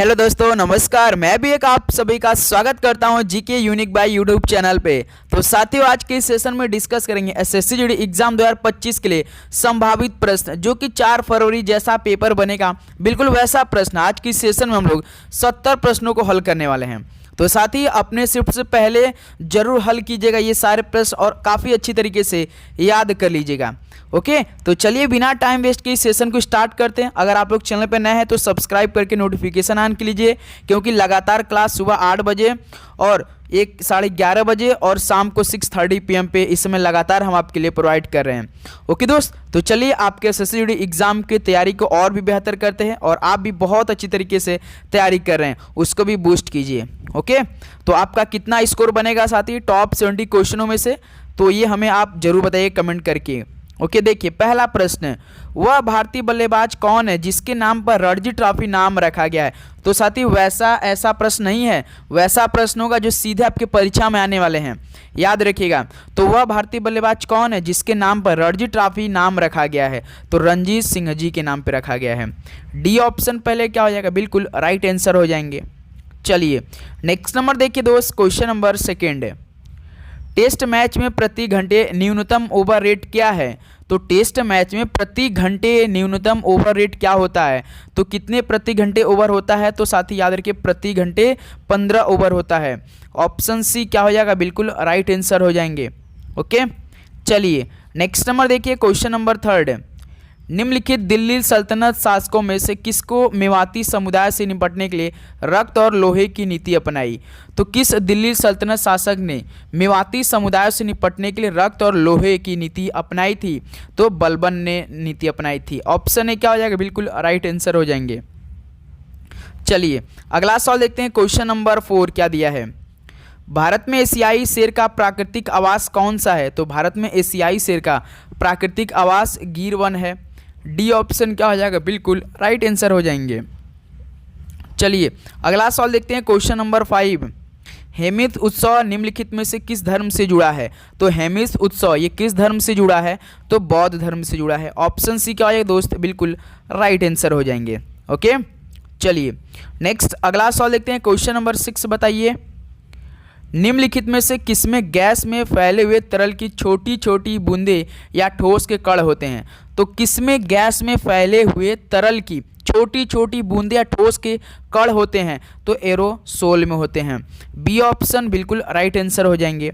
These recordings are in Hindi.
हेलो दोस्तों, नमस्कार। मैं भी एक आप सभी का स्वागत करता हूं GK unique by YouTube channel पे। तो साथियों, आज के इस सेशन में डिस्कस करेंगे एसएससी जीडी एग्जाम 2025 के लिए संभावित प्रश्न, जो कि 4 फरवरी जैसा पेपर बनेगा, बिल्कुल वैसा प्रश्न। आज की सेशन में हम लोग 70 प्रश्नों को हल करने वाले हैं। तो साथ ही अपने शिफ्ट से पहले जरूर हल कीजिएगा ये सारे प्रश्न और काफ़ी अच्छी तरीके से याद कर लीजिएगा। ओके, तो चलिए बिना टाइम वेस्ट के इस सेशन को स्टार्ट करते हैं। अगर आप लोग चैनल पर नए हैं तो सब्सक्राइब करके नोटिफिकेशन ऑन कर लीजिए, क्योंकि लगातार क्लास सुबह 8 बजे और 11:30 बजे और शाम को 6:30 PM पे इस समय लगातार हम आपके लिए प्रोवाइड कर रहे हैं। ओके दोस्त, तो चलिए आपके एसएससी जीडी एग्जाम की तैयारी को और भी बेहतर करते हैं, और आप भी बहुत अच्छी तरीके से तैयारी कर रहे हैं उसको भी बूस्ट कीजिए। ओके, तो आपका कितना स्कोर बनेगा साथी टॉप 70 क्वेश्चनों में से, तो ये हमें आप जरूर बताइए कमेंट करके। ओके, देखिए पहला प्रश्न, वह भारतीय बल्लेबाज कौन है जिसके नाम पर रणजी ट्रॉफी नाम रखा गया है? तो साथी वैसा ऐसा प्रश्न नहीं है, वैसा प्रश्न होगा जो सीधे आपके परीक्षा में आने वाले हैं, याद रखिएगा। तो वह भारतीय बल्लेबाज कौन है जिसके नाम पर रणजी ट्रॉफी नाम रखा गया है? तो रणजीत सिंह जी के नाम पर रखा गया है। डी ऑप्शन पहले क्या हो जाएगा, बिल्कुल राइट आंसर हो जाएंगे। चलिए नेक्स्ट नंबर देखिए दोस्त, क्वेश्चन नंबर 2। टेस्ट मैच में प्रति घंटे न्यूनतम ओवर रेट क्या है? तो टेस्ट मैच में प्रति घंटे न्यूनतम ओवर रेट क्या होता है? तो कितने प्रति घंटे ओवर होता है? तो साथ ही याद रखिए प्रति घंटे 15 ओवर होता है। ऑप्शन सी क्या हो जाएगा, बिल्कुल राइट आंसर हो जाएंगे। ओके, चलिए नेक्स्ट नंबर देखिए, क्वेश्चन नंबर 3। निम्नलिखित दिल्ली सल्तनत शासकों में से किसको मेवाती समुदाय से निपटने के लिए रक्त और लोहे की नीति अपनाई? तो किस दिल्ली सल्तनत शासक ने मेवाती समुदाय से निपटने के लिए रक्त और लोहे की नीति अपनाई थी? तो बलबन ने नीति अपनाई थी। ऑप्शन ए क्या हो जाएगा, बिल्कुल राइट आंसर हो जाएंगे। चलिए अगला सवाल देखते हैं, क्वेश्चन नंबर 4 क्या दिया है? भारत में एशियाई शेर का प्राकृतिक आवास कौन सा है? तो भारत में एशियाई शेर का प्राकृतिक आवास गिर वन है। डी ऑप्शन क्या हो जाएगा, बिल्कुल राइट आंसर हो जाएंगे। चलिए अगला सवाल देखते हैं, क्वेश्चन नंबर 5। हेमिथ उत्सव निम्नलिखित में से किस धर्म से जुड़ा है? तो हेमिथ उत्सव ये किस धर्म से जुड़ा है? तो बौद्ध धर्म से जुड़ा है। ऑप्शन सी क्या हो जाएगा दोस्त, बिल्कुल राइट आंसर हो जाएंगे। ओके, चलिए नेक्स्ट अगला सवाल देखते हैं, क्वेश्चन नंबर 6 बताइए। निम्नलिखित में से किसमें गैस में फैले हुए तरल की छोटी छोटी बूंदें या ठोस के कण होते हैं? तो किसमें गैस में फैले हुए तरल की छोटी छोटी बूंदें या ठोस के कण होते हैं? तो एरोसोल में होते हैं। बी ऑप्शन बिल्कुल राइट आंसर हो जाएंगे।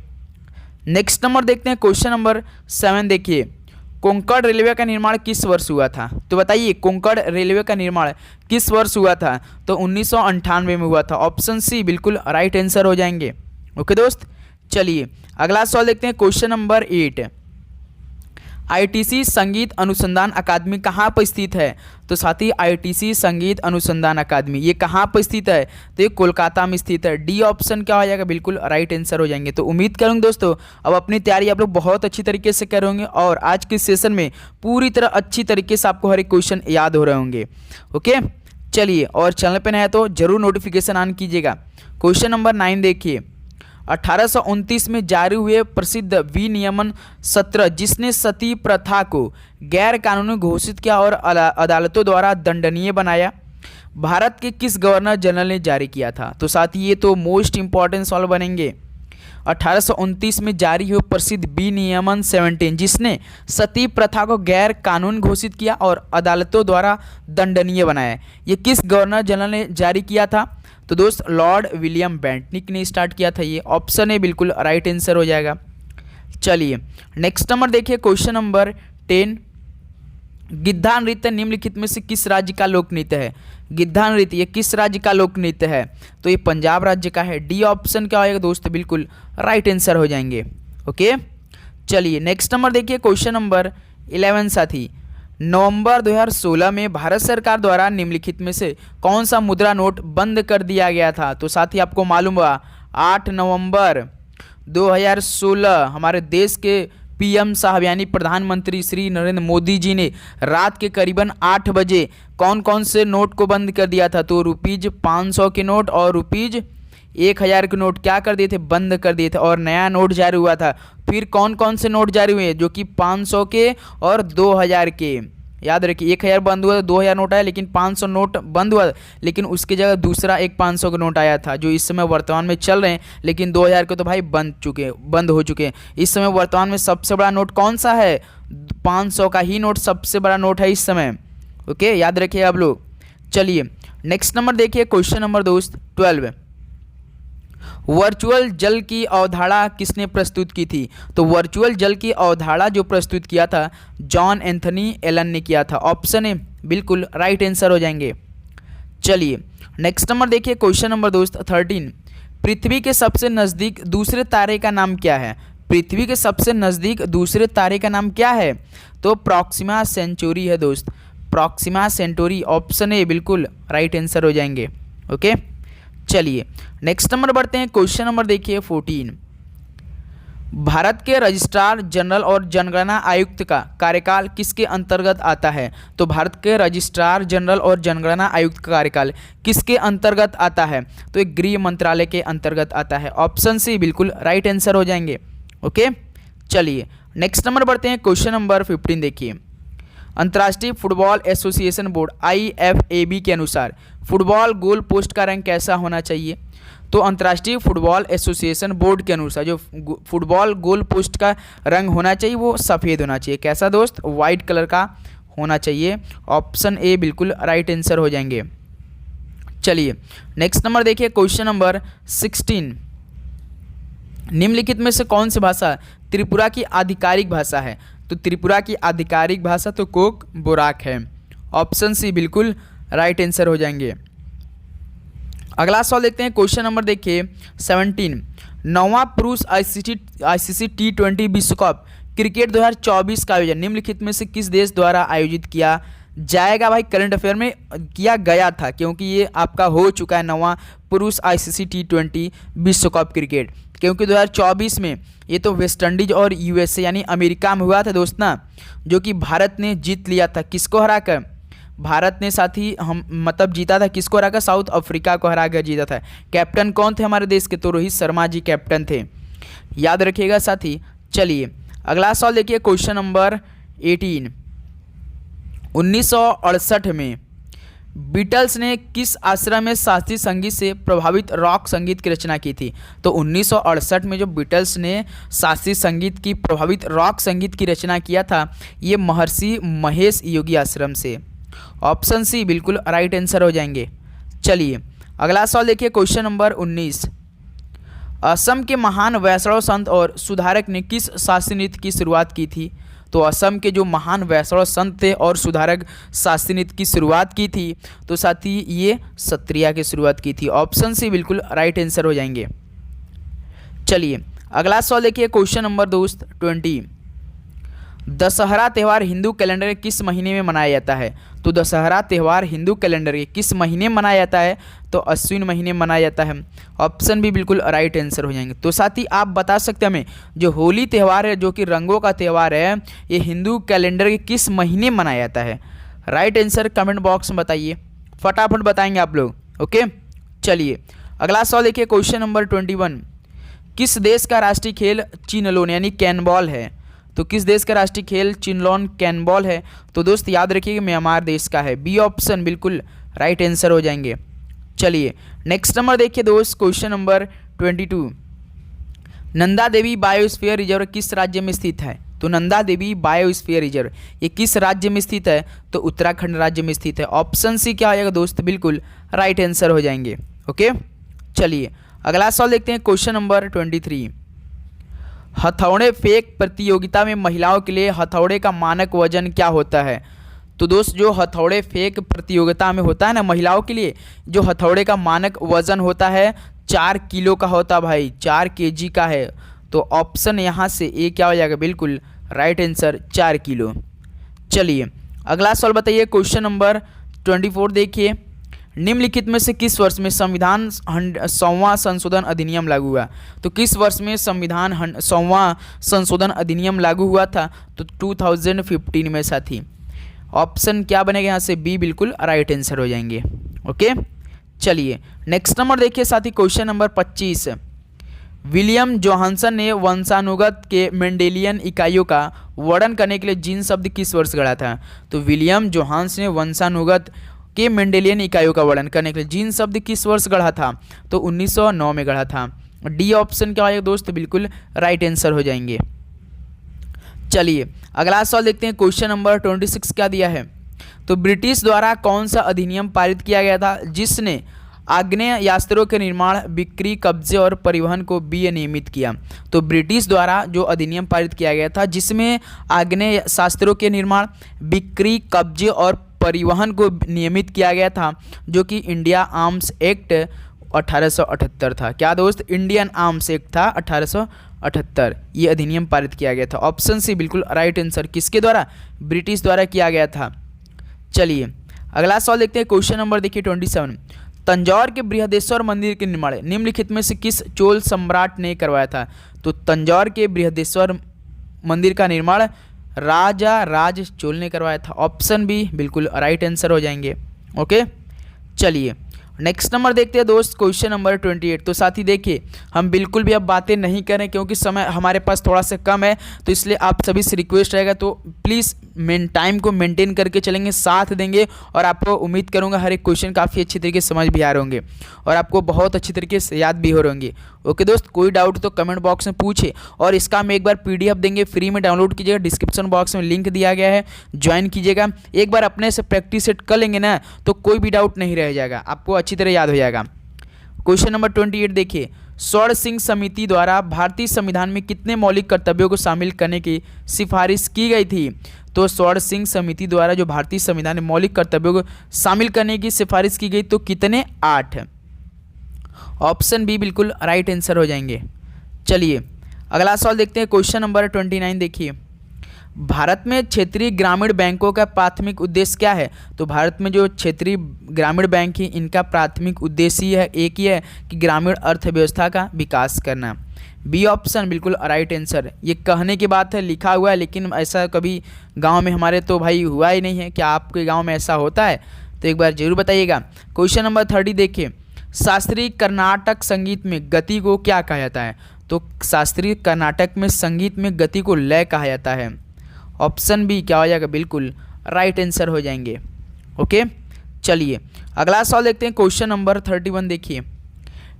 नेक्स्ट नंबर देखते हैं, क्वेश्चन नंबर 7 देखिए। कोंकण रेलवे का निर्माण किस वर्ष हुआ था? तो बताइए कोंकण रेलवे का निर्माण किस वर्ष हुआ था? तो 1998 में हुआ था। ऑप्शन सी बिल्कुल राइट आंसर हो जाएंगे। ओके दोस्त, चलिए अगला सवाल देखते हैं, क्वेश्चन नंबर 8। आईटीसी संगीत अनुसंधान अकादमी कहाँ पर स्थित है? तो साथी आईटीसी संगीत अनुसंधान अकादमी ये कहाँ पर स्थित है? तो ये कोलकाता में स्थित है। डी ऑप्शन क्या हो जाएगा, बिल्कुल राइट आंसर हो जाएंगे। तो उम्मीद करूँगा दोस्तों अब अपनी तैयारी आप लोग बहुत अच्छी तरीके से कर होंगे, और आज के सेशन में पूरी तरह अच्छी तरीके से आपको हर एक क्वेश्चन याद हो रहे होंगे। ओके, चलिए और चैनल पर नया है तो जरूर नोटिफिकेशन ऑन कीजिएगा। क्वेश्चन नंबर 9 देखिए। 1829 में जारी हुए प्रसिद्ध विनियमन सत्र जिसने सती प्रथा को गैर कानूनी घोषित किया और अदालतों द्वारा दंडनीय बनाया, भारत के किस गवर्नर जनरल ने जारी किया था? तो साथ ही ये तो मोस्ट इंपॉर्टेंट सवाल बनेंगे। 1829 में जारी हुए प्रसिद्ध विनियमन 17 जिसने सती प्रथा को गैर कानून घोषित किया और अदालतों द्वारा दंडनीय बनाया, ये किस गवर्नर जनरल ने जारी किया था? तो दोस्त लॉर्ड विलियम बेंटिक ने स्टार्ट किया था। ये ऑप्शन ए बिल्कुल राइट आंसर हो जाएगा। चलिए नेक्स्ट नंबर देखिए, क्वेश्चन नंबर 10। गिद्धा नृत्य निम्नलिखित में से किस राज्य का लोक नृत्य है? गिद्धा नृत्य ये किस राज्य का लोक नृत्य है? तो ये पंजाब राज्य का है। डी ऑप्शन क्या होगा दोस्त, बिल्कुल राइट आंसर हो जाएंगे। ओके, चलिए नेक्स्ट नंबर देखिए, क्वेश्चन नंबर 11 साथी। नवंबर 2016 में भारत सरकार द्वारा निम्नलिखित में से कौन सा मुद्रा नोट बंद कर दिया गया था? तो साथ ही आपको मालूम हुआ 8 नवंबर 2016 हमारे देश के पीएम साहब यानी प्रधानमंत्री श्री नरेंद्र मोदी जी ने रात के करीबन 8 बजे कौन कौन से नोट को बंद कर दिया था? तो रुपीज 500 के नोट और रुपीज 1000 के नोट क्या कर दिए थे, बंद कर दिए थे, और नया नोट जारी हुआ था। फिर कौन कौन से नोट जारी हुए जो कि 500 के और 2000 के, याद रखिए 1000 बंद हुआ तो 2000 नोट आया, लेकिन 500 नोट बंद हुआ, लेकिन उसकी जगह दूसरा एक 500 का नोट आया था जो इस समय वर्तमान में चल रहे हैं, लेकिन 2000 के तो भाई बंद हो चुके हैं। इस समय वर्तमान में सबसे बड़ा नोट कौन सा है? 500 का ही नोट सबसे बड़ा नोट है इस समय। ओके, याद रखिए आप लोग। चलिए नेक्स्ट नंबर देखिए, क्वेश्चन नंबर दोस्त 12। वर्चुअल जल की अवधारणा किसने प्रस्तुत की थी? तो वर्चुअल जल की अवधारणा जो प्रस्तुत किया था जॉन एंथनी एलन ने किया था। ऑप्शन ए बिल्कुल राइट आंसर हो जाएंगे। चलिए नेक्स्ट नंबर देखिए, क्वेश्चन नंबर दोस्त 13। पृथ्वी के सबसे नज़दीक दूसरे तारे का नाम क्या है? पृथ्वी के सबसे नज़दीक दूसरे तारे का नाम क्या है? तो प्रॉक्सिमा सेंचुरी है दोस्त, प्रॉक्सिमा सेंटोरी। ऑप्शन ए बिल्कुल राइट आंसर हो जाएंगे। ओके, चलिए नेक्स्ट नंबर बढ़ते हैं, क्वेश्चन नंबर देखिए 14। भारत के रजिस्ट्रार जनरल और जनगणना आयुक्त का कार्यकाल किसके अंतर्गत आता है? तो भारत के रजिस्ट्रार जनरल और जनगणना आयुक्त का कार्यकाल किसके अंतर्गत आता है? तो एक गृह मंत्रालय के अंतर्गत आता है। ऑप्शन सी बिल्कुल राइट आंसर हो जाएंगे। ओके, चलिए नेक्स्ट नंबर बढ़ते हैं, क्वेश्चन नंबर 15 देखिए। अंतर्राष्ट्रीय फुटबॉल एसोसिएशन बोर्ड IFAB के अनुसार फुटबॉल गोल पोस्ट का रंग कैसा होना चाहिए? तो अंतर्राष्ट्रीय फुटबॉल एसोसिएशन बोर्ड के अनुसार जो फुटबॉल गोल पोस्ट का रंग होना चाहिए वो सफ़ेद होना चाहिए। कैसा दोस्त? वाइट कलर का होना चाहिए। ऑप्शन ए बिल्कुल राइट आंसर हो जाएंगे। चलिए नेक्स्ट नंबर देखिए, क्वेश्चन नंबर 16। निम्नलिखित में से कौन सी भाषा त्रिपुरा की आधिकारिक भाषा है? तो त्रिपुरा की आधिकारिक भाषा तो कोक बोराक है। ऑप्शन सी बिल्कुल राइट आंसर हो जाएंगे। अगला सवाल देखते हैं, क्वेश्चन नंबर देखिए 17। 9वां पुरुष ICC T20 विश्व कप क्रिकेट 2024 का आयोजन निम्नलिखित में से किस देश द्वारा आयोजित किया जाएगा? भाई करंट अफेयर में किया गया था, क्योंकि ये आपका हो चुका है 9वां पुरुष ICC T20 विश्व कप क्रिकेट, क्योंकि 2024 में ये तो वेस्ट इंडीज और USA यानी अमेरिका में हुआ था दोस्त ना, जो कि भारत ने जीत लिया था। किसको हराकर? भारत ने साथ ही हम मतलब जीता था, किसको हराकर? साउथ अफ्रीका को हराकर जीता था। कैप्टन कौन थे हमारे देश के? तो रोहित शर्मा जी कैप्टन थे, याद रखिएगा साथी। चलिए अगला सवाल देखिए, क्वेश्चन नंबर 18। 1968 में बीटल्स ने किस आश्रम में शास्त्रीय संगीत से प्रभावित रॉक संगीत की रचना की थी? तो 1968 में जो बीटल्स ने शास्त्रीय संगीत की प्रभावित रॉक संगीत की रचना किया था ये महर्षि महेश योगी आश्रम से। ऑप्शन सी बिल्कुल राइट आंसर हो जाएंगे। चलिए अगला सवाल देखिए, क्वेश्चन नंबर 19। असम के महान वैष्णव संत और सुधारक ने किस शास्त्रीय नृत्य की शुरुआत की थी? तो असम के जो महान वैष्णव संत थे और सुधारक शास्त्रीय नृत्य की शुरुआत की थी तो साथ ही ये सत्रिया की शुरुआत की थी। ऑप्शन सी बिल्कुल राइट आंसर हो जाएंगे। चलिए अगला सवाल देखिए, क्वेश्चन नंबर दोस्त 20। दशहरा त्यौहार हिंदू कैलेंडर के किस महीने में मनाया जाता है? तो दशहरा त्यौहार हिंदू कैलेंडर के किस महीने में मनाया जाता है? तो अश्विन महीने में मनाया जाता है। ऑप्शन भी बिल्कुल राइट आंसर हो जाएंगे। तो साथ ही आप बता सकते हैं हमें जो होली त्यौहार है जो कि रंगों का त्यौहार है ये हिंदू कैलेंडर के किस महीने में मनाया जाता है? राइट आंसर कमेंट बॉक्स में बताइए, फटाफट बताएंगे आप लोग। ओके, चलिए अगला सवाल देखिए, क्वेश्चन नंबर 21। किस देश का राष्ट्रीय खेल चिनलोन यानी कैनबॉल है? तो किस देश का राष्ट्रीय खेल चिनलोन कैनबॉल है? तो दोस्त याद रखिए म्यांमार देश का है। बी ऑप्शन बिल्कुल राइट आंसर हो जाएंगे। चलिए नेक्स्ट नंबर देखिए दोस्त, question number 22। Nanda Devi biosphere reserve किस राज्य में स्थित है? तो नंदा देवी बायोस्फीयर रिजर्व ये किस राज्य में स्थित है? तो उत्तराखंड राज्य में स्थित है। ऑप्शन सी क्या हो जाएगा दोस्त? बिल्कुल राइट आंसर हो जाएंगे। ओके, चलिए अगला सवाल देखते हैं, क्वेश्चन नंबर 23। हथौड़े फेंक प्रतियोगिता में महिलाओं के लिए हथौड़े का मानक वजन क्या होता है? तो दोस्त जो हथौड़े फेंक प्रतियोगिता में होता है ना महिलाओं के लिए जो हथौड़े का मानक वजन होता है 4 किलो का होता है भाई, 4 kg का है। तो ऑप्शन यहाँ से ए क्या हो जाएगा? बिल्कुल राइट आंसर 4 किलो। चलिए अगला सवाल बताइए, क्वेश्चन नंबर 24 देखिए। निम्नलिखित में से किस वर्ष में संविधान 100वां संशोधन अधिनियम लागू हुआ? तो किस वर्ष में संविधान 100वां संशोधन अधिनियम लागू हुआ था? तो 2015 में साथी। ऑप्शन क्या बनेगा यहाँ से? बी बिल्कुल राइट आंसर हो जाएंगे। ओके, चलिए नेक्स्ट नंबर देखिए साथी, क्वेश्चन नंबर 25। विलियम जोहानसन ने वंशानुगत के मेंडेलियन इकाइयों का वर्णन करने के लिए जीन शब्द किस वर्ष गढ़ा था? तो विलियम जोहानसन ने वंशानुगत के मेंडेलियन इकाइयों का वर्णन करने के लिए जीन शब्द किस वर्ष गढ़ा था? तो 1909 में गढ़ा था। डी ऑप्शन क्या होगा दोस्त? बिल्कुल राइट आंसर हो जाएंगे। चलिए अगला सवाल देखते हैं। क्वेश्चन नंबर 26 क्या दिया है? तो ब्रिटिश द्वारा कौन सा अधिनियम पारित किया गया था जिसने आग्नेयास्त्रों के निर्माण, बिक्री, कब्जे और परिवहन को विनियमित किया? तो ब्रिटिश द्वारा जो अधिनियम पारित किया गया था जिसमें आग्नेयास्त्रों के निर्माण, बिक्री, कब्जे और परिवहन को नियमित किया गया था, जो कि इंडिया आर्म्स एक्ट 1878 था। क्या दोस्त? इंडियन आर्म्स एक्ट था 1878। ये अधिनियम पारित किया गया था। ऑप्शन सी बिल्कुल राइट आंसर। किसके द्वारा? ब्रिटिश द्वारा किया गया था। चलिए अगला सवाल देखते हैं। क्वेश्चन नंबर देखिए 27। तंजौर के बृहदेश्वर मंदिर के निर्माण निम्नलिखित में से किस चोल सम्राट ने करवाया था? तो तंजौर के बृहदेश्वर मंदिर का निर्माण राजा राज चोल ने करवाया था। ऑप्शन बी बिल्कुल राइट आंसर हो जाएंगे। ओके चलिए नेक्स्ट नंबर देखते हैं दोस्त। Question number 28। तो साथ ही देखिए हम बिल्कुल भी अब बातें नहीं करें क्योंकि समय हमारे पास थोड़ा सा कम है, तो इसलिए आप सभी से रिक्वेस्ट रहेगा तो प्लीज़ टाइम को मेंटेन करके चलेंगे, साथ देंगे और आपको उम्मीद करूंगा हर एक क्वेश्चन काफ़ी अच्छी तरीके से समझ भी आ रहे होंगे और आपको बहुत अच्छी तरीके से याद भी हो रहे होंगे। ओके दोस्त, कोई डाउट तो कमेंट बॉक्स में पूछे और इसका हम एक बार PDF देंगे, फ्री में डाउनलोड कीजिएगा, डिस्क्रिप्शन बॉक्स में लिंक दिया गया है, ज्वाइन कीजिएगा। एक बार अपने से प्रैक्टिस सेट कर लेंगे ना तो कोई भी डाउट नहीं रह जाएगा, आपको अच्छी तरह याद हो जाएगा। क्वेश्चन नंबर 28 देखिए। स्वर्ण सिंह समिति द्वारा भारतीय संविधान में कितने मौलिक कर्तव्यों को शामिल करने की सिफारिश की गई थी? तो स्वर्ण सिंह समिति द्वारा जो भारतीय संविधान में मौलिक कर्तव्यों को शामिल करने की सिफारिश की गई तो कितने? 8। ऑप्शन बी बिल्कुल राइट आंसर हो जाएंगे। चलिए अगला सवाल देखते हैं। क्वेश्चन नंबर 29 देखिए। भारत में क्षेत्रीय ग्रामीण बैंकों का प्राथमिक उद्देश्य क्या है? तो भारत में जो क्षेत्रीय ग्रामीण बैंक है इनका प्राथमिक उद्देश्य ही है, एक ही है कि ग्रामीण अर्थव्यवस्था का विकास करना। बी ऑप्शन बिल्कुल राइट आंसर। ये कहने की बात है, लिखा हुआ है, लेकिन ऐसा कभी गांव में हमारे तो भाई हुआ ही नहीं है। क्या आपके गांव में ऐसा होता है? तो एक बार जरूर बताइएगा। क्वेश्चन नंबर 30 देखिए। शास्त्रीय कर्नाटक संगीत में गति को क्या कहा जाता है? तो शास्त्रीय कर्नाटक में संगीत में गति को लय कहा जाता है। ऑप्शन बी क्या हो जाएगा? बिल्कुल राइट आंसर हो जाएंगे। ओके चलिए अगला सवाल देखते हैं। क्वेश्चन नंबर 31 देखिए।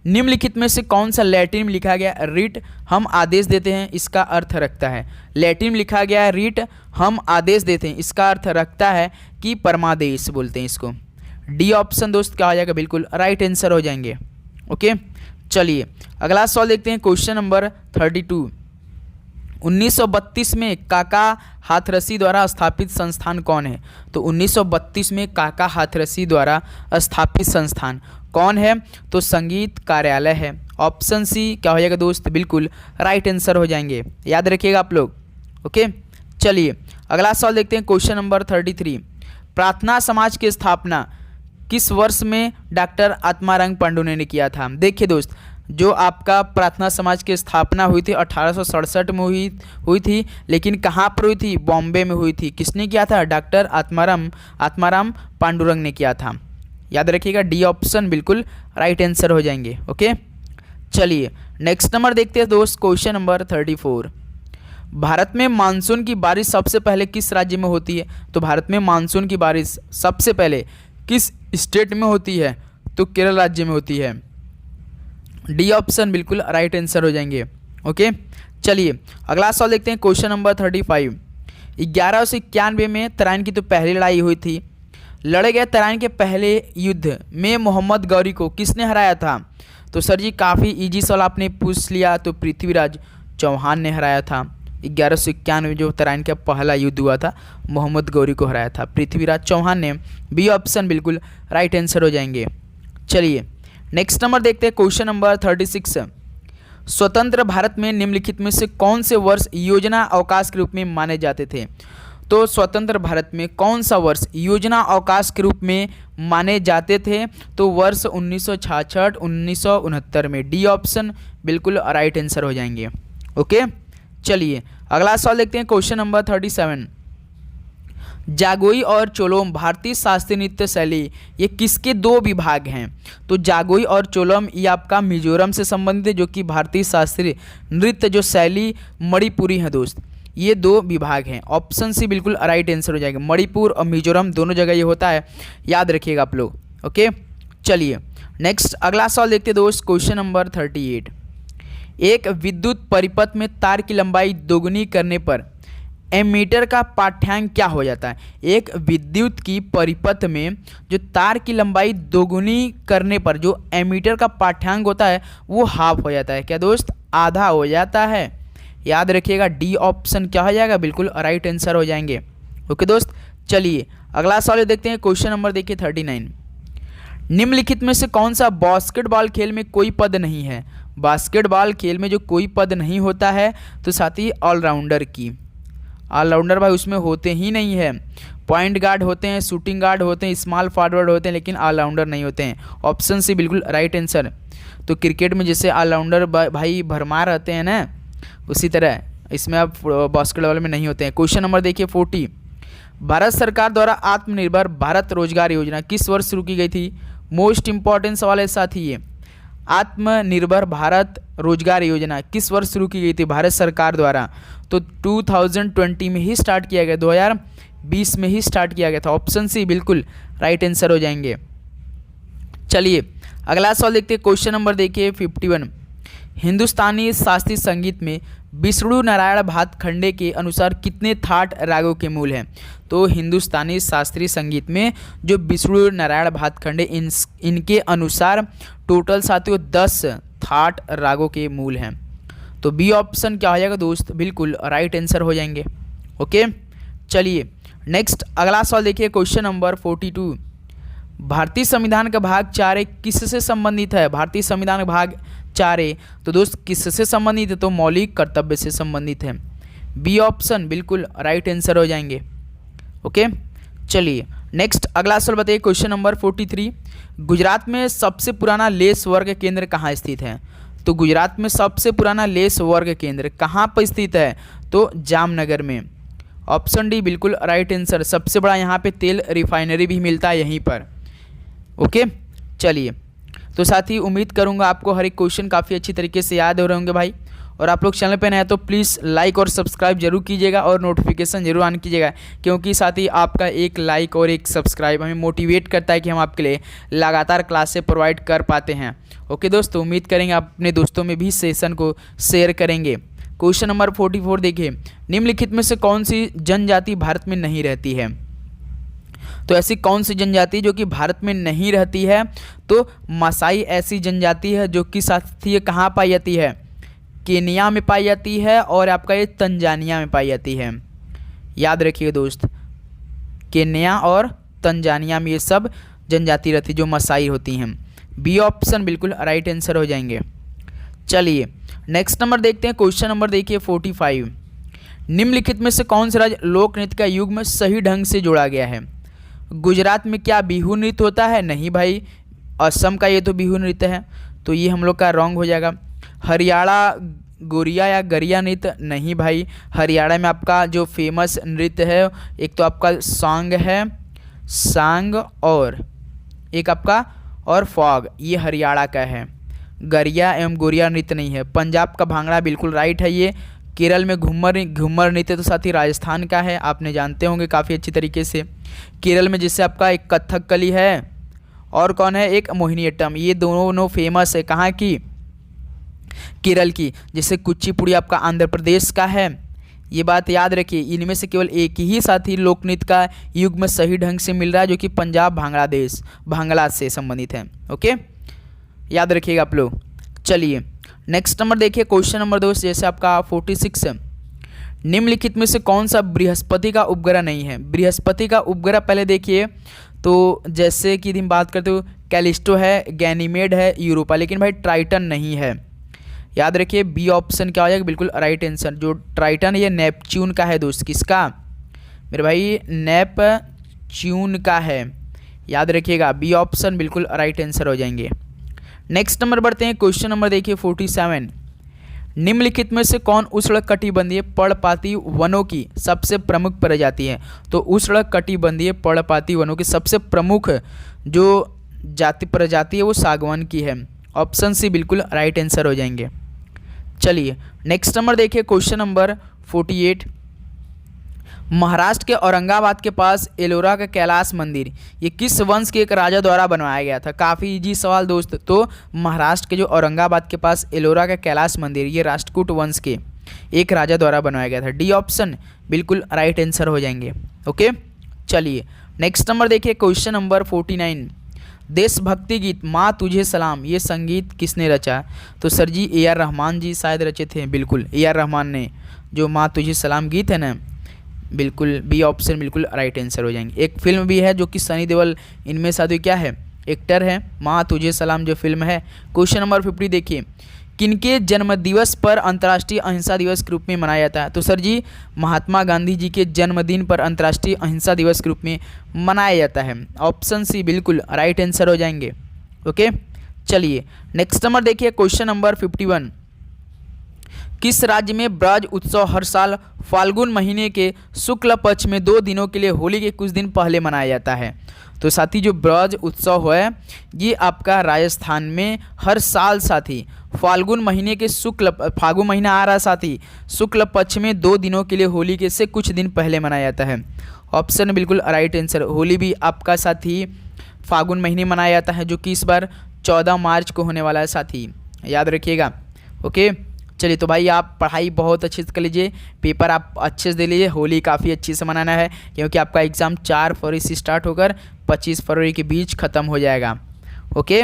निम्नलिखित में से कौन सा लैटिन में लिखा गया रिट हम आदेश देते हैं इसका अर्थ रखता है? लैटिन में लिखा गया रिट हम आदेश देते हैं इसका अर्थ रखता है कि परमादेश बोलते हैं इसको। डी ऑप्शन दोस्त क्या हो जाएगा? बिल्कुल राइट आंसर हो जाएंगे। ओके चलिए अगला सवाल देखते हैं। Question number 32। 1932 में काका हाथरसी द्वारा स्थापित संस्थान कौन है? तो 1932 में काका हाथरसी द्वारा स्थापित संस्थान कौन है? तो संगीत कार्यालय है। ऑप्शन सी क्या हो जाएगा दोस्त? बिल्कुल राइट आंसर हो जाएंगे, याद रखिएगा आप लोग। ओके चलिए अगला सवाल देखते हैं। Question number 33। प्रार्थना समाज की स्थापना किस वर्ष में डॉक्टर आत्माराम पांडु ने किया था? देखिए दोस्त, जो आपका प्रार्थना समाज की स्थापना हुई थी 1867 में हुई थी, लेकिन कहाँ पर हुई थी? बॉम्बे में हुई थी। किसने किया था? डॉक्टर आत्माराम पांडुरंग ने किया था। याद रखिएगा, डी ऑप्शन बिल्कुल राइट आंसर हो जाएंगे। ओके चलिए नेक्स्ट नंबर देखते हैं दोस्त। Question number 34। भारत में मानसून की बारिश सबसे पहले किस राज्य में होती है? तो भारत में मानसून की बारिश सबसे पहले किस स्टेट में होती है? तो केरल राज्य में होती है। डी ऑप्शन बिल्कुल राइट आंसर हो जाएंगे। ओके चलिए अगला सवाल देखते हैं। Question number 35। 1191 में तराइन की तो पहली लड़ाई हुई थी। लड़े गए तराइन के पहले युद्ध में मोहम्मद गौरी को किसने हराया था? तो सर जी काफ़ी इजी सवाल आपने पूछ लिया। तो पृथ्वीराज चौहान ने हराया था। 1191 जो तराइन का पहला युद्ध हुआ था मोहम्मद गौरी को हराया था पृथ्वीराज चौहान ने। बी ऑप्शन बिल्कुल राइट आंसर हो जाएंगे। चलिए नेक्स्ट नंबर देखते हैं। Question number 36। स्वतंत्र भारत में निम्नलिखित में से कौन से वर्ष योजना अवकाश के रूप में माने जाते थे? तो स्वतंत्र भारत में कौन सा वर्ष योजना अवकाश के रूप में माने जाते थे? तो वर्ष 1966 1969 में। डी ऑप्शन बिल्कुल राइट आंसर हो जाएंगे। ओके चलिए अगला सवाल देखते हैं। Question number 37। जागोई और चोलोम भारतीय शास्त्रीय नृत्य शैली ये किसके दो विभाग हैं? तो जागोई और चोलोम ये आपका मिजोरम से संबंधित है, जो कि भारतीय शास्त्रीय नृत्य जो शैली मणिपुरी है दोस्त, ये दो विभाग हैं। ऑप्शन सी बिल्कुल राइट आंसर हो जाएगा। मणिपुर और मिजोरम दोनों जगह ये होता है, याद रखिएगा आप लोग। ओके, चलिए नेक्स्ट अगला सवाल देखते हैं दोस्त, क्वेश्चन नंबर 38। एक विद्युत परिपथ में तार की लंबाई दोगुनी करने पर एमीटर का पाठ्यांक क्या हो जाता है? एक विद्युत की परिपथ में जो तार की लंबाई दोगुनी करने पर जो एमीटर का पाठ्यांक होता है वो हाफ हो जाता है। क्या दोस्त? आधा हो जाता है। याद रखिएगा डी ऑप्शन क्या हो जाएगा? बिल्कुल राइट आंसर हो जाएंगे। ओके दोस्त, चलिए अगला सवाल देखते हैं। क्वेश्चन नंबर देखिए 39। निम्नलिखित में से कौन सा बास्केटबॉल खेल में कोई पद नहीं है? बास्केटबॉल खेल में जो कोई पद नहीं होता है तो साथ ही ऑलराउंडर की, ऑलराउंडर भाई उसमें होते ही नहीं है। पॉइंट गार्ड होते हैं, शूटिंग गार्ड होते हैं, स्मॉल फॉरवर्ड होते हैं, लेकिन ऑलराउंडर नहीं होते हैं। ऑप्शन सी बिल्कुल राइट आंसर। तो क्रिकेट में जैसे ऑलराउंडर भाई भरमार रहते हैं ना, उसी तरह इसमें अब बास्केटबॉल में नहीं होते हैं। क्वेश्चन नंबर देखिए 40। भारत सरकार द्वारा आत्मनिर्भर भारत रोजगार योजना किस वर्ष शुरू की गई थी? मोस्ट इंपॉर्टेंट सवाल है साथ ही ये। आत्मनिर्भर भारत रोजगार योजना किस वर्ष शुरू की गई थी भारत सरकार द्वारा? तो 2020 में ही स्टार्ट किया गया, 2020 में ही स्टार्ट किया गया था। ऑप्शन सी बिल्कुल राइट आंसर हो जाएंगे। चलिए अगला सवाल देखते हैं। क्वेश्चन नंबर देखिए 51। हिंदुस्तानी शास्त्रीय संगीत में विष्णु नारायण भातखंडे के अनुसार कितने थाट रागों के मूल हैं? तो हिंदुस्तानी शास्त्रीय संगीत में जो विष्णु नारायण भातखंडे इनके अनुसार टोटल साथियों 10 थाट रागों के मूल हैं। तो बी ऑप्शन क्या हो जाएगा दोस्त? बिल्कुल राइट आंसर हो जाएंगे। ओके, चलिए नेक्स्ट अगला सवाल देखिए। Question number 42। भारतीय संविधान का भाग 4 किससे संबंधित है? भारतीय संविधान का भाग 4 तो दोस्त किससे संबंधित है? तो मौलिक कर्तव्य से संबंधित है। बी ऑप्शन बिल्कुल राइट आंसर हो जाएंगे। ओके, चलिए नेक्स्ट अगला सवाल बताइए। Question number 43। गुजरात में सबसे पुराना लेस वर्ग केंद्र कहाँ स्थित है? तो गुजरात में सबसे पुराना लेस वर्ग केंद्र कहाँ पर स्थित है? तो जामनगर में। ऑप्शन डी बिल्कुल राइट आंसर। सबसे बड़ा यहाँ पे तेल रिफाइनरी भी मिलता है यहीं पर। ओके, चलिए तो साथी उम्मीद करूँगा आपको हर एक क्वेश्चन काफ़ी अच्छी तरीके से याद हो रहे होंगे भाई। और आप लोग चैनल पे नए हैं तो प्लीज़ लाइक और सब्सक्राइब जरूर कीजिएगा और नोटिफिकेशन जरूर ऑन कीजिएगा, क्योंकि साथ ही आपका एक लाइक और एक सब्सक्राइब हमें मोटिवेट करता है कि हम आपके लिए लगातार क्लासें प्रोवाइड कर पाते हैं। ओके दोस्तों, उम्मीद करेंगे आप अपने दोस्तों में भी सेशन को शेयर करेंगे। क्वेश्चन नंबर 44 देखिए। निम्नलिखित में से कौन सी जनजाति भारत में नहीं रहती है? तो ऐसी कौन सी जनजाति जो कि भारत में नहीं रहती है? तो मसाई ऐसी जनजाति है जो कि साथी कहाँ पाई जाती है? केनिया में पाई जाती है और आपका ये तंजानिया में पाई जाती है। याद रखिए दोस्त, केनिया और तंजानिया में ये सब जनजाति रहती जो मसाई होती हैं। बी ऑप्शन बिल्कुल राइट आंसर हो जाएंगे। चलिए नेक्स्ट नंबर देखते हैं। क्वेश्चन नंबर देखिए 45। निम्नलिखित में से कौन सा राज्य लोक नृत्य का युग में सही ढंग से जोड़ा गया है? गुजरात में क्या बिहू नृत्य होता है? नहीं भाई, असम का ये तो बिहू नृत्य है, तो ये हम लोग का रॉन्ग हो जाएगा। हरियाणा गोरिया या गरिया नृत्य? नहीं भाई, हरियाणा में आपका जो फेमस नृत्य है एक तो आपका सांग है, सांग और एक आपका और फॉग, ये हरियाणा का है। गरिया एवं गोरिया नृत्य नहीं है। पंजाब का भांगड़ा बिल्कुल राइट है ये। केरल में घूमर नृत्य तो साथ ही राजस्थान का है, आपने जानते होंगे काफ़ी अच्छी तरीके से। केरल में जैसे आपका एक कथकली है और कौन है? एक मोहिनीअट्टम। ये दोनों फेमस है। कहाँ की? केरल की। जैसे कुचिपुड़ी आपका आंध्र प्रदेश का है। ये बात याद रखिए, इनमें से केवल एक ही साथी लोक नृत्य का युग में सही ढंग से मिल रहा है, जो कि पंजाब भांगड़ा से संबंधित है। ओके, याद रखिएगा आप लोग। चलिए नेक्स्ट नंबर देखिए। क्वेश्चन नंबर 2 जैसे आपका 46 है। निम्नलिखित में से कौन सा बृहस्पति का उपग्रह नहीं है? बृहस्पति का उपग्रह पहले देखिए तो जैसे कि हम बात करते हो कैलिस्टो है, गैनीमेड है, यूरोपा, लेकिन भाई ट्राइटन नहीं है। याद रखिए बी ऑप्शन क्या हो जाएगा? बिल्कुल राइट आंसर। जो ट्राइटन ये नेपच्यून का है दोस्त। किसका मेरे भाई? नेपच्यून का है। याद रखिएगा बी ऑप्शन बिल्कुल राइट आंसर हो जाएंगे। नेक्स्ट नंबर बढ़ते हैं। क्वेश्चन नंबर देखिए 47। निम्नलिखित में से कौन उष्णकटिबंधीय पर्णपाती वनों की सबसे प्रमुख प्रजाति है? तो उष्णकटिबंधीय पर्णपाती वनों की सबसे प्रमुख जो प्रजाति है वो सागवान की है। ऑप्शन सी बिल्कुल राइट आंसर हो जाएंगे। चलिए नेक्स्ट नंबर देखिए, क्वेश्चन नंबर 48। महाराष्ट्र के औरंगाबाद के पास एलोरा का कैलाश मंदिर ये किस वंश के एक राजा द्वारा बनवाया गया था? काफ़ी इजी सवाल दोस्त। तो महाराष्ट्र के जो औरंगाबाद के पास एलोरा का कैलाश मंदिर ये राष्ट्रकूट वंश के एक राजा द्वारा बनवाया गया था। डी ऑप्शन बिल्कुल राइट आंसर हो जाएंगे। ओके, चलिए नेक्स्ट नंबर देखिए, क्वेश्चन नंबर 49। देशभक्ति गीत माँ तुझे सलाम ये संगीत किसने रचा? तो sir ji A R Rahman ji शायद रचे थे। बिल्कुल ए आर रहमान ने जो माँ तुझे सलाम गीत है ना, बिल्कुल बी ऑप्शन बिल्कुल राइट आंसर हो जाएंगे। एक फिल्म भी है जो कि सनी देओल इनमें साथ क्या है, एक्टर है, माँ तुझे सलाम जो फिल्म है। क्वेश्चन नंबर 50 देखिए, किनके जन्मदिवस पर अंतर्राष्ट्रीय अहिंसा दिवस के रूप में मनाया जाता है? तो सर जी महात्मा गांधी जी के जन्मदिन पर अंतर्राष्ट्रीय अहिंसा दिवस के रूप में मनाया जाता है। ऑप्शन सी बिल्कुल राइट आंसर हो जाएंगे। ओके, चलिए नेक्स्ट नंबर देखिए, क्वेश्चन नंबर 51। किस राज्य में ब्रज उत्सव हर साल फाल्गुन महीने के शुक्ल पक्ष में 2 दिनों के लिए होली के कुछ दिन पहले मनाया जाता है? तो साथी जो ब्रज उत्सव है ये आपका राजस्थान में हर साल साथी फाल्गुन महीने के फाल्गुन महीना आ रहा साथी शुक्ल पक्ष में 2 दिनों के लिए होली के से कुछ दिन पहले मनाया जाता है। ऑप्शन बिल्कुल राइट आंसर। होली भी आपका साथी फाल्गुन महीने मनाया जाता है जो कि इस बार 14 मार्च को होने वाला है साथी, याद रखिएगा। ओके, चलिए तो भाई आप पढ़ाई बहुत अच्छे से कर लीजिए, पेपर आप अच्छे से दे लीजिए। होली काफ़ी अच्छे से मनाना है क्योंकि आपका एग्ज़ाम 4 फरवरी से स्टार्ट होकर 25 फरवरी के बीच ख़त्म हो जाएगा। Okay,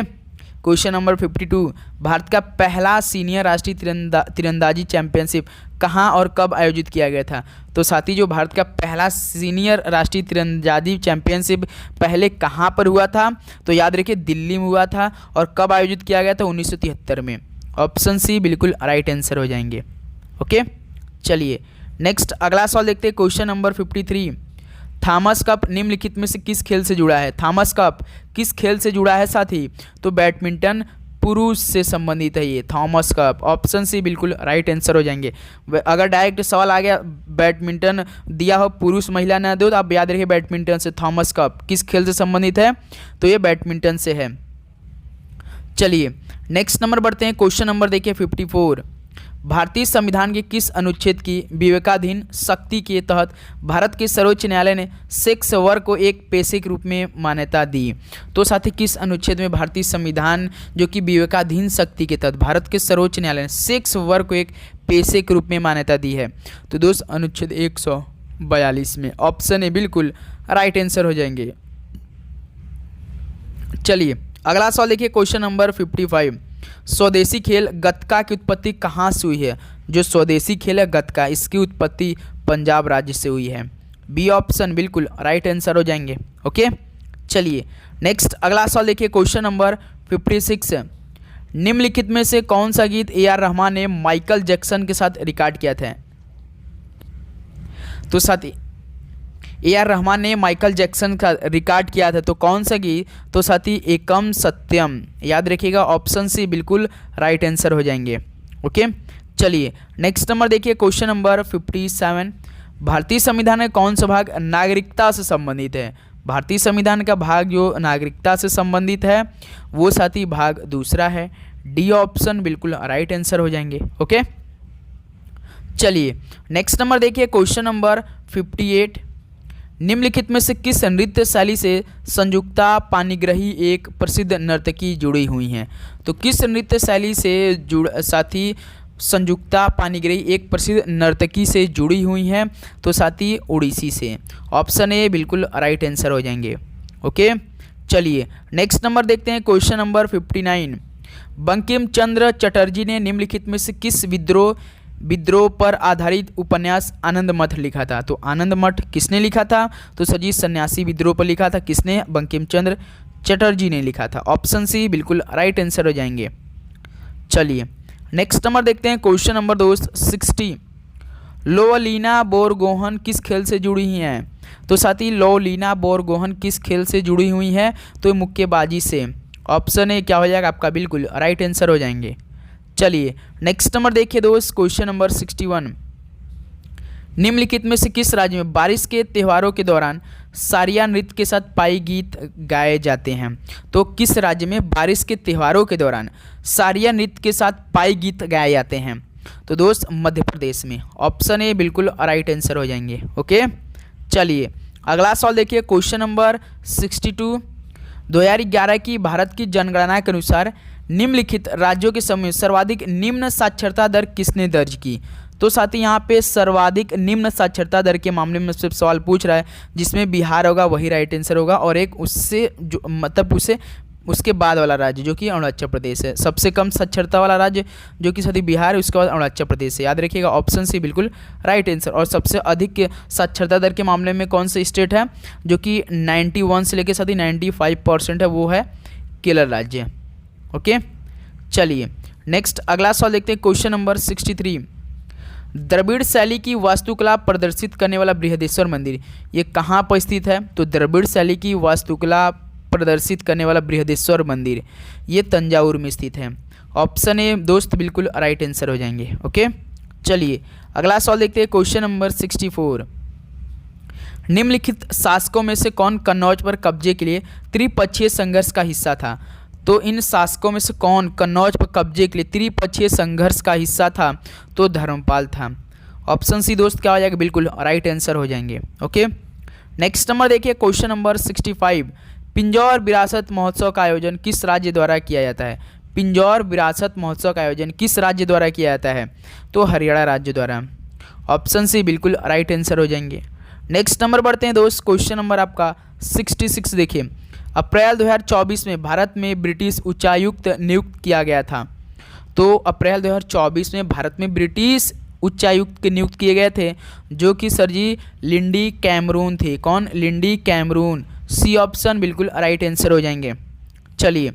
question number 52। भारत का पहला सीनियर राष्ट्रीय तीरंदाजी चैंपियनशिप कहाँ और कब आयोजित किया गया था? तो साथी जो भारत का पहला सीनियर राष्ट्रीय तीरंदाजी चैंपियनशिप पहले कहाँ पर हुआ था? तो याद रखिए दिल्ली में हुआ था। और कब आयोजित किया गया था? 1973 में। ऑप्शन सी बिल्कुल राइट आंसर हो जाएंगे। ओके, चलिए नेक्स्ट अगला सवाल देखते हैं, क्वेश्चन नंबर 53। थॉमस कप निम्नलिखित में से किस खेल से जुड़ा है? थॉमस कप किस खेल से जुड़ा है साथी? तो बैडमिंटन पुरुष से संबंधित है ये थॉमस कप। ऑप्शन सी बिल्कुल राइट आंसर हो जाएंगे। अगर डायरेक्ट सवाल आ गया बैडमिंटन दिया हो पुरुष महिला ना दो तो आप याद रखिए बैडमिंटन से। थॉमस कप किस खेल से संबंधित है? तो ये बैडमिंटन से है। चलिए नेक्स्ट नंबर बढ़ते हैं, क्वेश्चन नंबर देखिए 54। भारतीय संविधान के किस अनुच्छेद की विवेकाधीन शक्ति के तहत भारत के सर्वोच्च न्यायालय ने सेक्स वर्क को एक पेशे के रूप में मान्यता दी? तो साथ ही किस अनुच्छेद में भारतीय संविधान जो कि विवेकाधीन शक्ति के तहत भारत के सर्वोच्च न्यायालय ने सेक्स वर्क को एक पेशे के रूप में मान्यता दी है? तो दोस्त अनुच्छेद 142 में। ऑप्शन ए बिल्कुल राइट आंसर हो जाएंगे। चलिए अगला सवाल देखिए, क्वेश्चन नंबर 55। स्वदेशी खेल गतका की उत्पत्ति कहाँ से हुई है? जो स्वदेशी खेल है गतका इसकी उत्पत्ति पंजाब राज्य से हुई है। बी ऑप्शन बिल्कुल राइट आंसर हो जाएंगे। ओके, चलिए नेक्स्ट अगला सवाल देखिए, क्वेश्चन नंबर 56। निम्नलिखित में से कौन सा गीत ए आर रहमान ने माइकल जैक्सन के साथ रिकॉर्ड किया था? तो साथी ए आर रहमान ने माइकल जैक्सन का रिकॉर्ड किया था तो कौन सा गीत? तो साथी एकम सत्यम, याद रखिएगा। ऑप्शन सी बिल्कुल राइट आंसर हो जाएंगे। ओके, चलिए नेक्स्ट नंबर देखिए, क्वेश्चन नंबर 57। भारतीय संविधान का कौन सा भाग नागरिकता से संबंधित है? भारतीय संविधान का भाग जो नागरिकता से संबंधित है वो साथी भाग दूसरा है। डी ऑप्शन बिल्कुल राइट आंसर हो जाएंगे। ओके, चलिए नेक्स्ट नंबर देखिए, क्वेश्चन नंबर 58। निम्नलिखित में से किस नृत्य शैली से संयुक्ता पाणिग्राही एक प्रसिद्ध नर्तकी जुड़ी हुई हैं? तो किस नृत्य शैली से साथी संयुक्ता पाणिग्राही एक प्रसिद्ध नर्तकी से जुड़ी हुई हैं? तो साथी ओडिसी से। ऑप्शन ए बिल्कुल राइट आंसर हो जाएंगे। ओके, चलिए नेक्स्ट नंबर देखते हैं, क्वेश्चन नंबर 59। बंकिम चंद्र चटर्जी ने निम्नलिखित में से किस विद्रोह पर आधारित उपन्यास आनंद मठ लिखा था? तो आनंद मठ किसने लिखा था? तो सजी सन्यासी विद्रोह पर लिखा था। किसने? बंकिम चंद्र चटर्जी ने लिखा था। ऑप्शन सी बिल्कुल राइट आंसर हो जाएंगे। चलिए नेक्स्ट नंबर देखते हैं, क्वेश्चन नंबर दोस्त 60। लोवलीना बोरगोहन किस खेल से जुड़ी हुई हैं? तो साथी लोवलीना बोरगोहन किस खेल से जुड़ी हुई हैं? तो मुक्केबाजी से। ऑप्शन ए क्या हो जाएगा आपका? बिल्कुल राइट आंसर हो जाएंगे। चलिए नेक्स्ट नंबर देखिए दोस्त, क्वेश्चन नंबर 61। निम्नलिखित में से किस राज्य में बारिश के त्योहारों के दौरान सारिया नृत्य के साथ पाई गीत गाए जाते हैं? तो किस राज्य में बारिश के त्योहारों के दौरान सारिया नृत्य के साथ पाई गीत गाए जाते हैं? तो दोस्त मध्य प्रदेश में। ऑप्शन ए बिल्कुल राइट आंसर हो जाएंगे। ओके, चलिए अगला सवाल देखिए, क्वेश्चन नंबर 62। 2011 की भारत की जनगणना के अनुसार निम्नलिखित राज्यों के समूह में सर्वाधिक निम्न साक्षरता दर किसने दर्ज की? तो साथ ही यहाँ पे सर्वाधिक निम्न साक्षरता दर के मामले में सिर्फ सवाल पूछ रहा है, जिसमें बिहार होगा वही राइट आंसर होगा, और एक उससे जो मतलब उसके बाद वाला राज्य जो कि अरुणाचल प्रदेश है। सबसे कम साक्षरता वाला राज्य जो कि साथ ही बिहार है, उसके बाद अरुणाचल प्रदेश है। याद रखिएगा ऑप्शन सी बिल्कुल राइट आंसर। और सबसे अधिक साक्षरता दर के मामले में कौन सा स्टेट है जो कि 91 से लेकर साथ ही 95% है, वो है केरल राज्य। ओके, चलिए नेक्स्ट अगला सवाल देखते हैं, क्वेश्चन नंबर 63। द्रविड़ शैली की वास्तुकला प्रदर्शित करने वाला बृहदेश्वर मंदिर ये कहाँ पर स्थित है? तो द्रविड़ शैली की वास्तुकला प्रदर्शित करने वाला बृहदेश्वर मंदिर ये तंजावुर में स्थित है। ऑप्शन ए दोस्त बिल्कुल राइट आंसर हो जाएंगे। ओके, चलिए अगला सवाल देखते हैं, क्वेश्चन नंबर 64। निम्नलिखित शासकों में से कौन कन्नौज पर कब्जे के लिए त्रिपक्षीय संघर्ष का हिस्सा था? तो इन शासकों में से कौन कन्नौज पर कब्जे के लिए त्रिपक्षीय संघर्ष का हिस्सा था? तो धर्मपाल था। ऑप्शन सी दोस्त क्या हो जाएगा? बिल्कुल राइट आंसर हो जाएंगे। ओके, नेक्स्ट नंबर देखिए, क्वेश्चन नंबर 65। पिंजौर विरासत महोत्सव का आयोजन किस राज्य द्वारा किया जाता है? पिंजौर विरासत महोत्सव का आयोजन किस राज्य द्वारा किया जाता है? तो हरियाणा राज्य द्वारा। ऑप्शन सी बिल्कुल राइट आंसर हो जाएंगे। नेक्स्ट नंबर बढ़ते हैं दोस्त, क्वेश्चन नंबर आपका 66 देखिए। अप्रैल 2024 में भारत में ब्रिटिश उच्चायुक्त नियुक्त किया गया था। तो अप्रैल 2024 में भारत में ब्रिटिश उच्चायुक्त नियुक्त किए गए थे जो कि सर जी लिंडी कैमरून थे। कौन? Lindy Cameron. सी ऑप्शन बिल्कुल राइट आंसर हो जाएंगे। चलिए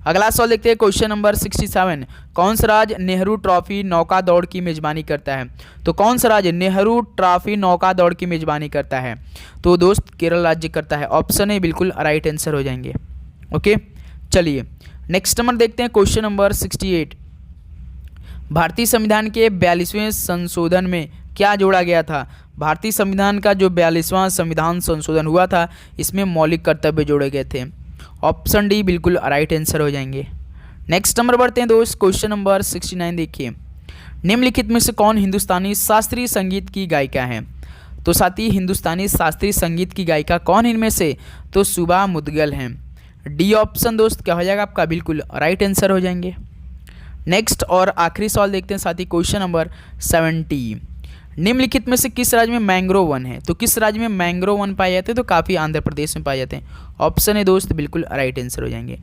अगला सवाल देखते हैं, क्वेश्चन नंबर 67। कौन सा राज्य नेहरू ट्रॉफी नौका दौड़ की मेजबानी करता है? तो कौन सा राज्य नेहरू ट्रॉफी नौका दौड़ की मेजबानी करता है? तो दोस्त केरल राज्य करता है। ऑप्शन ए बिल्कुल राइट आंसर हो जाएंगे। ओके, चलिए नेक्स्ट नंबर देखते हैं, क्वेश्चन नंबर 68। भारतीय संविधान के 42वें संशोधन में क्या जोड़ा गया था? भारतीय संविधान का जो 42वां संविधान संशोधन हुआ था, इसमें मौलिक कर्तव्य जोड़े गए थे। ऑप्शन डी बिल्कुल राइट आंसर हो जाएंगे। नेक्स्ट नंबर बढ़ते हैं दोस्त, क्वेश्चन नंबर 69 देखिए। निम्नलिखित में से कौन हिंदुस्तानी शास्त्रीय संगीत की गायिका है? तो साथ ही हिंदुस्तानी शास्त्रीय संगीत की गायिका कौन इनमें से? तो सुबा मुदगल हैं। डी ऑप्शन दोस्त क्या हो जाएगा आपका? बिल्कुल राइट आंसर हो जाएंगे। नेक्स्ट और आखिरी सवाल देखते हैं साथ ही, क्वेश्चन नंबर 70। निम्नलिखित में से किस राज्य में मैंग्रोव वन है? तो किस राज्य में मैंग्रोव वन पाए जाते हैं? तो काफ़ी आंध्र प्रदेश में पाए जाते हैं। ऑप्शन है दोस्त बिल्कुल राइट आंसर हो जाएंगे।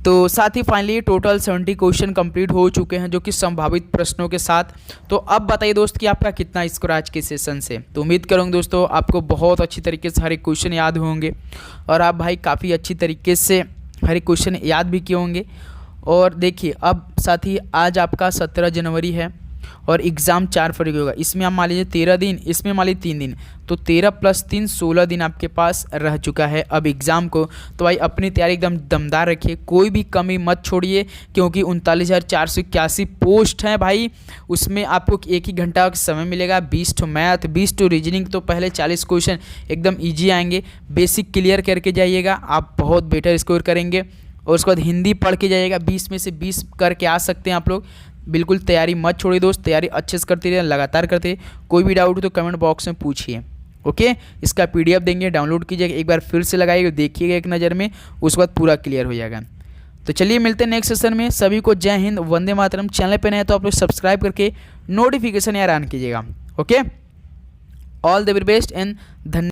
तो साथ ही फाइनली टोटल 70 क्वेश्चन कंप्लीट हो चुके हैं जो कि संभावित प्रश्नों के साथ। तो अब बताइए दोस्त कि आपका कितना स्कोर आज के सेशन से। तो उम्मीद करूँगा दोस्तों आपको बहुत अच्छी तरीके से हर एक क्वेश्चन याद होंगे और आप भाई काफ़ी अच्छी तरीके से हर एक क्वेश्चन याद भी किए होंगे। और देखिए अब साथ ही आज आपका 17 जनवरी है और एग्ज़ाम 4 फरवरी होगा। इसमें आप मान लीजिए 13 दिन, इसमें मान लीजिए 3 दिन, तो 13 + 3 16 दिन आपके पास रह चुका है अब एग्ज़ाम को। तो भाई अपनी तैयारी एकदम दमदार रखिए, कोई भी कमी मत छोड़िए, क्योंकि 39,481 पोस्ट हैं भाई। उसमें आपको 1 ही घंटा का समय मिलेगा। 20 टू मैथ, 20 टू रीजनिंग। तो पहले 40 क्वेश्चन एकदम ईजी आएंगे। बेसिक क्लियर करके जाइएगा, आप बहुत बेटर स्कोर करेंगे। और उसके बाद हिंदी पढ़ के जाइएगा, 20 में से 20 करके आ सकते हैं आप लोग। बिल्कुल तैयारी मत छोड़िए दोस्त, तैयारी अच्छे से करते रहिए, लगातार करते रहिए। कोई भी डाउट हो तो कमेंट बॉक्स में पूछिए। ओके, इसका PDF देंगे, डाउनलोड कीजिएगा, एक बार फिर से लगाइएगा, देखिएगा एक नज़र में, उसके बाद पूरा क्लियर हो जाएगा। तो चलिए मिलते हैं नेक्स्ट सेशन में। सभी को जय हिंद, वंदे मातरम। चैनल पर नए तो आप लोग सब्सक्राइब करके नोटिफिकेशन यार ऑन कीजिएगा। Okay, all the very best and धन्यवाद।